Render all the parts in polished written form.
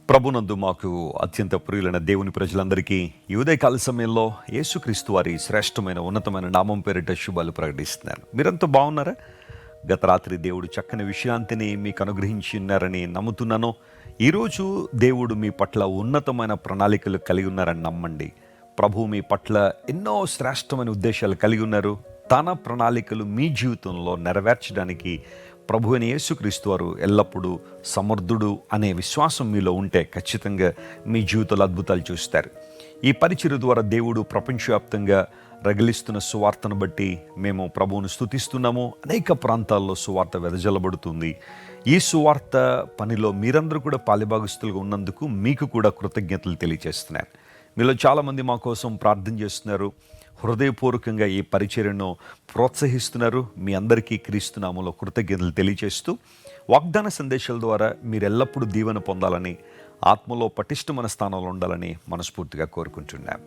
ప్రభునందు మాకు అత్యంత ప్రియులైన దేవుని ప్రజలందరికీ ఈ ఉదయకాల సమయంలో యేసుక్రీస్తు వారి శ్రేష్టమైన ఉన్నతమైన నామం పేరిట శుభాలు ప్రకటిస్తున్నాను. మీరంతా బాగున్నారా? గత రాత్రి దేవుడు చక్కని విశ్రాంతిని మీకు అనుగ్రహించి ఉన్నారని నమ్ముతున్నాను. ఈరోజు దేవుడు మీ పట్ల ఉన్నతమైన ప్రణాళికలు కలిగి ఉన్నారని నమ్మండి. ప్రభు మీ పట్ల ఎన్నో శ్రేష్టమైన ఉద్దేశాలు కలిగి ఉన్నారు. తన ప్రణాళికలు మీ జీవితంలో నెరవేర్చడానికి ప్రభు అయిన యేసుక్రీస్తు వారు ఎల్లప్పుడూ సమర్థుడు అనే విశ్వాసం మీలో ఉంటే ఖచ్చితంగా మీ జీవితంలో అద్భుతాలు చూస్తారు. ఈ పరిచర్య ద్వారా దేవుడు ప్రపంచవ్యాప్తంగా రగిలిస్తున్న సువార్తను బట్టి మేము ప్రభువును స్తుతిస్తున్నాము. అనేక ప్రాంతాల్లో సువార్త వెదజల్లబడుతుంది. ఈ సువార్త పనిలో మీరందరూ కూడా పాలిభాగస్తులుగా ఉన్నందుకు మీకు కూడా కృతజ్ఞతలు తెలియజేస్తున్నాను. మీలో చాలామంది మా కోసం ప్రార్థన చేస్తున్నారు, హృదయపూర్వకంగా ఈ పరిచర్యను ప్రోత్సహిస్తున్నారు. మీ అందరికీ క్రీస్తు నామములో కృతజ్ఞతలు తెలియజేస్తూ వాగ్దాన సందేశాల ద్వారా మీరు ఎల్లప్పుడూ దీవెన పొందాలని, ఆత్మలో పటిష్టమైన స్థానంలో ఉండాలని మనస్ఫూర్తిగా కోరుకుంటున్నాం.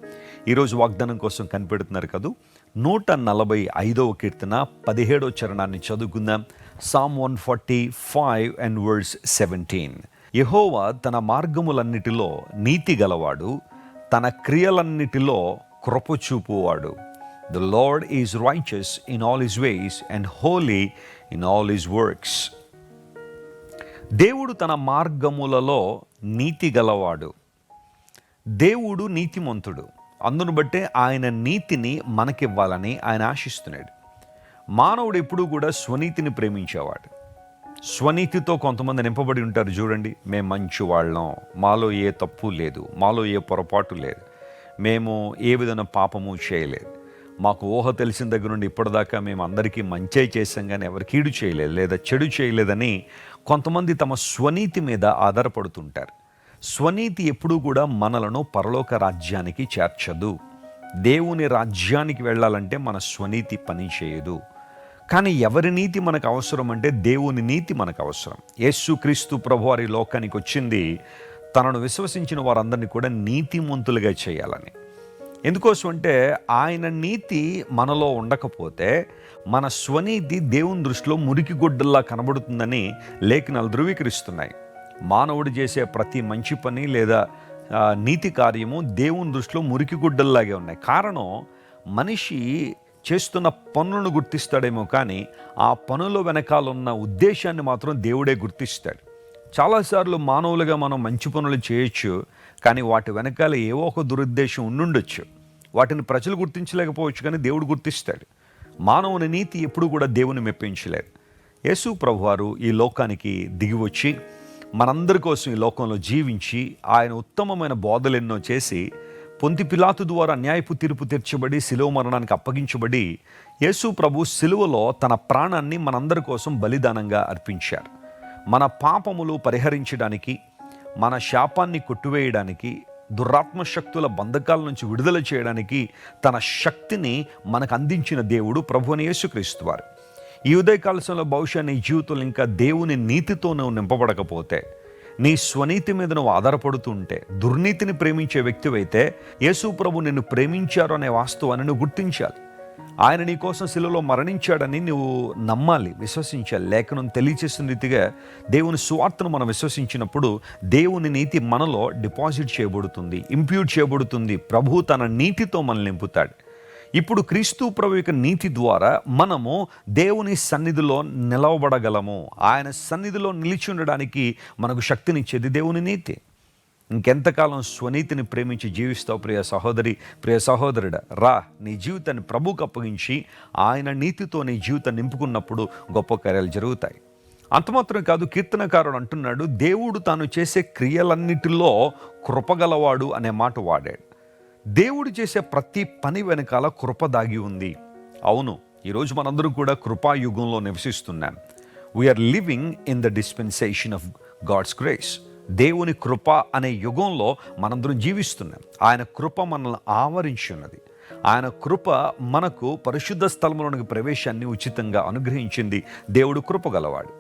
ఈరోజు వాగ్దానం కోసం కనిపెడుతున్నారు కదూ. 145వ కీర్తన 17వ చరణాన్ని చదువుకుందాం. Psalm 145 and verse 17. యెహోవా తన మార్గములన్నిటిలో నీతి గలవాడు, తన క్రియలన్నిటిలో కృప చూపువాడు. The Lord is righteous in all his ways and holy in all his works. దేవుడు తన మార్గములలో నీతి గలవాడు. దేవుడు నీతిమంతుడు. అందును బట్టే ఆయన నీతిని మనకివ్వాలని ఆయన ఆశిస్తున్నాడు. మానవుడు ఎప్పుడూ కూడా స్వనీతిని ప్రేమించేవాడు. స్వనీతితో కొంతమంది నింపబడి ఉంటారు. చూడండి, మేము మంచి వాళ్ళం, మాలో ఏ తప్పు లేదు, మాలో ఏ పొరపాటు లేదు, మేము ఏ విధమైన పాపము చేయలేదు, మాకు ఊహ తెలిసిన దగ్గర నుండి ఇప్పటిదాకా మేము అందరికీ మంచే చేసాం కానీ ఎవరు కీడు చేయలేదు లేదా చెడు చేయలేదని కొంతమంది తమ స్వనీతి మీద ఆధారపడుతుంటారు. స్వనీతి ఎప్పుడూ కూడా మనలను పరలోక రాజ్యానికి చేర్చదు. దేవుని రాజ్యానికి వెళ్ళాలంటే మన స్వనీతి పని చేయదు. కానీ ఎవరి నీతి మనకు అవసరం అంటే దేవుని నీతి మనకు అవసరం. యేసుక్రీస్తు ప్రభువారి లోకానికి వచ్చింది తనను విశ్వసించిన వారందరినీ కూడా నీతిమంతులుగా చేయాలని. ఎందుకోసం అంటే ఆయన నీతి మనలో ఉండకపోతే మన స్వనీతి దేవుని దృష్టిలో మురికి గుడ్డల్లా కనబడుతుందని లేఖనాలు ధృవీకరిస్తున్నాయి. మానవుడు చేసే ప్రతి మంచి పని లేదా నీతి కార్యము దేవుని దృష్టిలో మురికి గుడ్డల్లాగే ఉన్నాయి. కారణం, మనిషి చేస్తున్న పనులను గుర్తిస్తాడేమో కానీ ఆ పనుల వెనకాలన్న ఉద్దేశాన్ని మాత్రం దేవుడే గుర్తిస్తాడు. చాలాసార్లు మానవులుగా మనం మంచి పనులు చేయొచ్చు, కానీ వాటి వెనకాల ఏవో ఒక దురుద్దేశం ఉండుండొచ్చు. వాటిని ప్రజలు గుర్తించలేకపోవచ్చు, కానీ దేవుడు గుర్తిస్తాడు. మానవుని నీతి ఎప్పుడు కూడా దేవుని మెప్పించలేదు. యేసు ప్రభువారు ఈ లోకానికి దిగి వచ్చి మనందరి కోసం ఈ లోకంలో జీవించి ఆయన ఉత్తమమైన బోధలెన్నో చేసి పొంతి పిలాతు ద్వారా న్యాయపు తీర్పు తీర్చబడి శిలువ మరణానికి అప్పగించబడి యేసు ప్రభు శిలువలో తన ప్రాణాన్ని మనందరి కోసం బలిదానంగా అర్పించారు. మన పాపములు పరిహరించడానికి, మన శాపాన్ని కొట్టివేయడానికి, దురాత్మ శక్తుల బంధకాల నుంచి విడుదల చేయడానికి తన శక్తిని మనకు అందించిన దేవుడు ప్రభువైన యేసుక్రీస్తు వారు. ఈ ఉదయకాలంలో బహుశా నీ జీవితంలో ఇంకా దేవుని నీతితో నువ్వు నింపబడకపోతే, నీ స్వనీతి మీద నువ్వు ఆధారపడుతూ ఉంటే, దుర్నీతిని ప్రేమించే వ్యక్తివైతే యేసు ప్రభు నిన్ను ప్రేమించారు అనే వాస్తవాన్ని నువ్వు గుర్తించాలి. ఆయన నీ కోసం శిలువలో మరణించాడని నువ్వు నమ్మాలి, విశ్వసించాలి. లేఖనం తెలియచేసిన రీతిగా దేవుని సువార్తను మనం విశ్వసించినప్పుడు దేవుని నీతి మనలో డిపాజిట్ చేయబడుతుంది, ఇంప్యూట్ చేయబడుతుంది. ప్రభు తన నీతితో మనల్ని నింపుతాడు. ఇప్పుడు క్రీస్తు ప్రభు యొక్క నీతి ద్వారా మనము దేవుని సన్నిధిలో నిలవబడగలము. ఆయన సన్నిధిలో నిలిచి ఉండడానికి మనకు శక్తినిచ్చేది దేవుని నీతి. ఇంకెంతకాలం స్వనీతిని ప్రేమించి జీవిస్తావు ప్రియ సహోదరి, ప్రియ సహోదరుడా? రా, నీ జీవితాన్ని ప్రభువుకు అప్పగించి ఆయన నీతితో నీ జీవితాన్ని నింపుకున్నప్పుడు గొప్ప కార్యాలు జరుగుతాయి. అంతమాత్రం కాదు, కీర్తనకారుడు అంటున్నాడు, దేవుడు తాను చేసే క్రియలన్నిటిలో కృపగలవాడు అనే మాట వాడాడు. దేవుడు చేసే ప్రతి పని వెనకాల కృప దాగి ఉంది. అవును, ఈరోజు మనందరం కూడా కృపాయుగంలో నివసిస్తున్నాం. We're living in the dispensation of God's grace. దేవుని కృప అనే యుగంలో మనందరం జీవిస్తున్నాం. ఆయన కృప మనల్ని ఆవరించి ఉన్నది. ఆయన కృప మనకు పరిశుద్ధ స్థలంలోనికి ప్రవేశాన్ని ఉచితంగా అనుగ్రహించింది. దేవుడు కృప గలవాడు.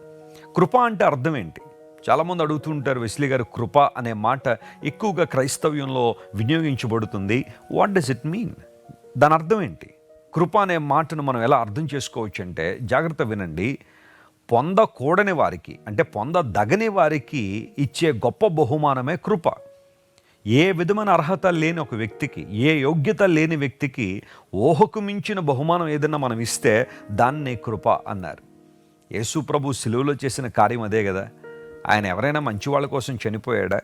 కృప అంటే అర్థం ఏంటి? చాలామంది అడుగుతుంటారు, వెస్లీ గారు, కృప అనే మాట ఎక్కువగా క్రైస్తవ్యంలో వినియోగించబడుతుంది. What does it mean? దాని అర్థం ఏంటి? కృప అనే మాటను మనం ఎలా అర్థం చేసుకోవచ్చు అంటే, జాగ్రత్త వినండి. పొందకూడని వారికి, అంటే పొందదగని వారికి ఇచ్చే గొప్ప బహుమానమే కృప. ఏ విధమైన అర్హత లేని ఒక వ్యక్తికి, ఏ యోగ్యత లేని వ్యక్తికి ఊహకు మించిన బహుమానం ఏదైనా మనం ఇస్తే దాన్నే కృప అన్నారు. యేసు ప్రభు సిలువలో చేసిన కార్యం అదే కదా. ఆయన ఎవరైనా మంచి వాళ్ళ కోసం చనిపోయాడా?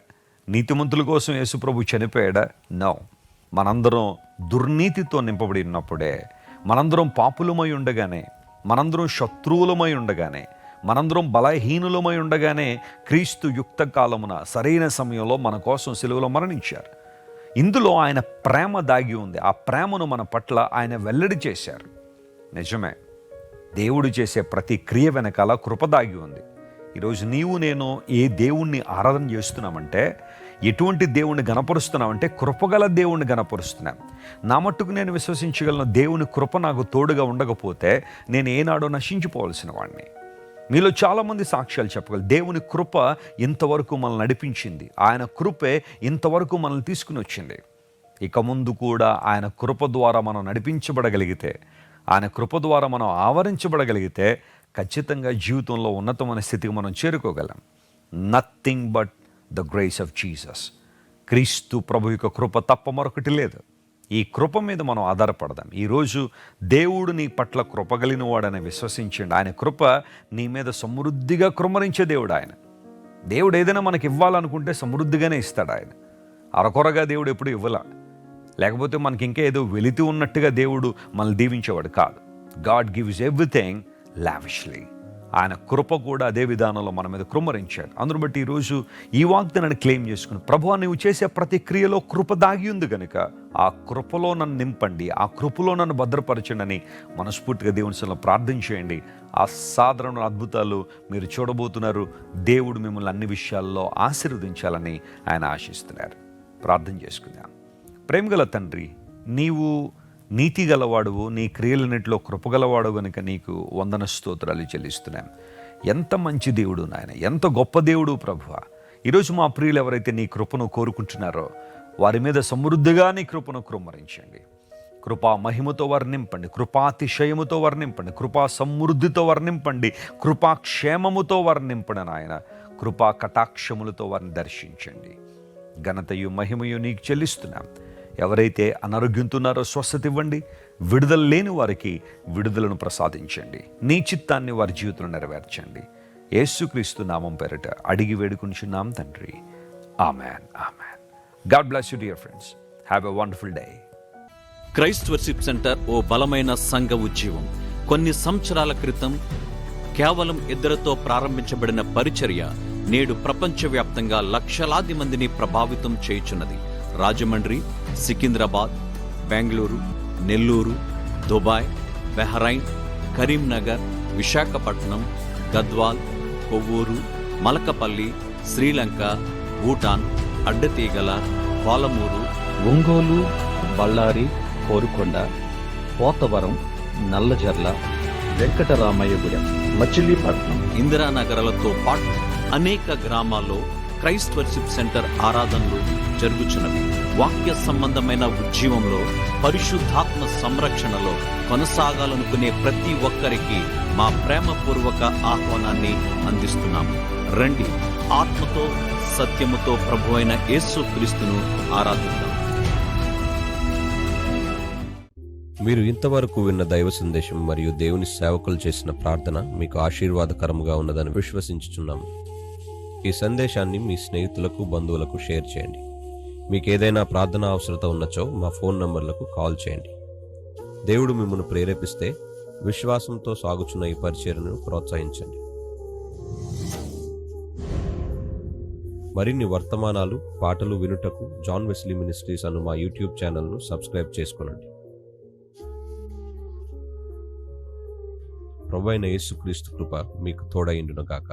నీతిమంతుల కోసం యేసు ప్రభు చనిపోయాడా? నో. మనందరం దుర్నీతితో నింపబడి ఉన్నప్పుడే, మనందరం పాపులమై ఉండగానే, మనందరం శత్రువులమై ఉండగానే, మనందరం బలహీనులమై ఉండగానే క్రీస్తు యుక్త కాలమున సరైన సమయంలో మన కోసం సిలువలో మరణించారు. ఇందులో ఆయన ప్రేమ దాగి ఉంది. ఆ ప్రేమను మన పట్ల ఆయన వెల్లడి చేశారు. నిజమే, దేవుడు చేసే ప్రతి క్రియ వెనకాల కృప దాగి ఉంది. ఈరోజు నీవు నేను ఏ దేవుణ్ణి ఆరాధన చేస్తున్నామంటే, ఎటువంటి దేవుణ్ణి గణపరుస్తున్నామంటే కృపగల దేవుణ్ణి గణపరుస్తున్నాం. నా మట్టుకు నేను విశ్వసించగలను, దేవుని కృప నాకు తోడుగా ఉండకపోతే నేను ఏనాడో నశించిపోవలసిన వాడిని. మీలో చాలామంది సాక్ష్యాలు చెప్పగలరు. దేవుని కృప ఇంతవరకు మనల్ని నడిపించింది, ఆయన కృపే ఇంతవరకు మనల్ని తీసుకుని వచ్చింది. ఇక ముందు కూడా ఆయన కృప ద్వారా మనం నడిపించబడగలిగితే, ఆయన కృప ద్వారా మనం ఆవరించబడగలిగితే ఖచ్చితంగా జీవితంలో ఉన్నతమైన స్థితికి మనం చేరుకోగలం. Nothing but the grace of Jesus. క్రీస్తు ప్రభు యొక్క కృప తప్ప మరొకటి లేదు. ఈ కృప మీద మనం ఆధారపడదాం. ఈరోజు దేవుడు నీ పట్ల కృపగలిగిన వాడని విశ్వసించండి. ఆయన కృప నీ మీద సమృద్ధిగా కృమ్మరించే దేవుడు ఆయన. దేవుడు ఏదైనా మనకి ఇవ్వాలనుకుంటే సమృద్ధిగానే ఇస్తాడు ఆయన. అరకొరగా దేవుడు ఎప్పుడు ఇవ్వలా. లేకపోతే మనకి ఇంకా ఏదో వెలితి ఉన్నట్టుగా దేవుడు మనల్ని దీవించేవాడు కాదు. God gives everything lavishly. ఆయన కృప కూడా అదే విధానంలో మన మీద కృమ్మరించాడు. అందును బట్టి ఈరోజు ఈ వాగ్దానాన్ని క్లెయిమ్ చేసుకుని, ప్రభువా నీవు చేసే ప్రతి క్రియలో కృప దాగి ఉంది కనుక ఆ కృపలో నన్ను నింపండి, ఆ కృపలో నన్ను భద్రపరచండి అని మనస్ఫూర్తిగా దేవుని సన్నిధిలో ప్రార్థన చేయండి. అసాధారణ అద్భుతాలు మీరు చూడబోతున్నారు. దేవుడు మిమ్మల్ని అన్ని విషయాల్లో ఆశీర్వదించాలని ఆయన ఆశిస్తున్నారు. ప్రార్థన చేసుకుందాం. ప్రేమగల తండ్రి, నీవు నీతి గలవాడువు, నీ క్రియలన్నింటిలో కృపగలవాడు కనుక నీకు వందన స్తోత్రాలు చెల్లిస్తున్నాం. ఎంత మంచి దేవుడు నాయన, ఎంత గొప్ప దేవుడు ప్రభువా. ఈరోజు మా ప్రియులు ఎవరైతే నీ కృపను కోరుకుంటున్నారో వారి మీద సమృద్ధిగా నీ కృపను కృమ్మరించండి. కృపా మహిమతో వర్ణింపండి, కృపాతిశయముతో వర్ణింపండి, కృపా సమృద్ధితో వర్ణింపండి, కృపాక్షేమముతో వర్ణింపండి నాయన. కృపా కటాక్షములతో వారిని దర్శించండి. ఘనతయు మహిమయు నీకు చెల్లిస్తున్నాం. ఎవరైతే అనారోగ్యంతున్నారో స్వస్థత ఇవ్వండి, విడుదల లేని వారికి విడుదలను ప్రసాదించండి, నీ చిత్తాన్ని వారి జీవితంలో నెరవేర్చండి. యేసుక్రీస్తు నామం పేరిట అడిగి వేడుకుంటున్నాం తండ్రి. Amen, amen. God bless you dear friends. Have a wonderful day. Christ Worship Centre ఓ బలమైన సంఘ ఉద్యమం. కొన్ని సంవత్సరాల క్రితం కేవలం ఇద్దరితో ప్రారంభించబడిన పరిచర్య నేడు ప్రపంచవ్యాప్తంగా లక్షలాది మందిని ప్రభావితం చేయుచున్నది. రాజమండ్రి, సికింద్రాబాద్, బెంగళూరు, నెల్లూరు, దుబాయ్, బెహ్రైన్, కరీంనగర్, విశాఖపట్నం, గద్వాల్, కొవ్వూరు, మలకపల్లి, శ్రీలంక, భూటాన్, అడ్డతీగల, పాలమూరు, ఒంగోలు, బళ్ళారి, కోరుకొండ, పోతవరం, నల్లజర్ల, వెంకటరామయ్యగూడెం, మచిలీపట్నం, ఇందిరానగర్లతో పాటు అనేక గ్రామాల్లో క్రైస్ట్ వర్షిప్ సెంటర్ ఆరాధనలు జరుగుచున్నవి. వాక్య సంబంధమైన ఉద్యమంలో, పరిశుద్ధాత్మ సంరక్షణలో కొనసాగాలనుకునే ప్రతి ఒక్కరికి మా ప్రేమపూర్వక ఆహ్వానాన్ని అందిస్తున్నాము. రండి, ఆత్మతో సత్యముతో ప్రభువైన యేసుక్రీస్తును ఆరాధిద్దాం. మీరు ఇంతవరకు విన్న దైవ సందేశం మరియు దేవుని సేవకులు చేసిన ప్రార్థన మీకు ఆశీర్వాదకరముగా ఉన్నదని విశ్వసించుచున్నాము. ఈ సందేశాన్ని మీ స్నేహితులకు, బంధువులకు షేర్ చేయండి. మీకు ఏదైనా ప్రార్థన అవసరత ఉన్నచో మా ఫోన్ నంబర్లకు కాల్ చేయండి. దేవుడు మిమ్మల్ని ప్రేరేపిస్తే విశ్వాసంతో సాగుచున్న ఈ పరిచర్యను ప్రోత్సహించండి. మరిన్ని వర్తమానాలు, పాటలు వినుటకు జాన్ వెస్లీ మినిస్ట్రీస్ అను మా యూట్యూబ్ ఛానల్ను సబ్స్క్రైబ్ చేసుకొనండి. ప్రభువైన యేసుక్రీస్తు కృప మీకు తోడైండును గాక.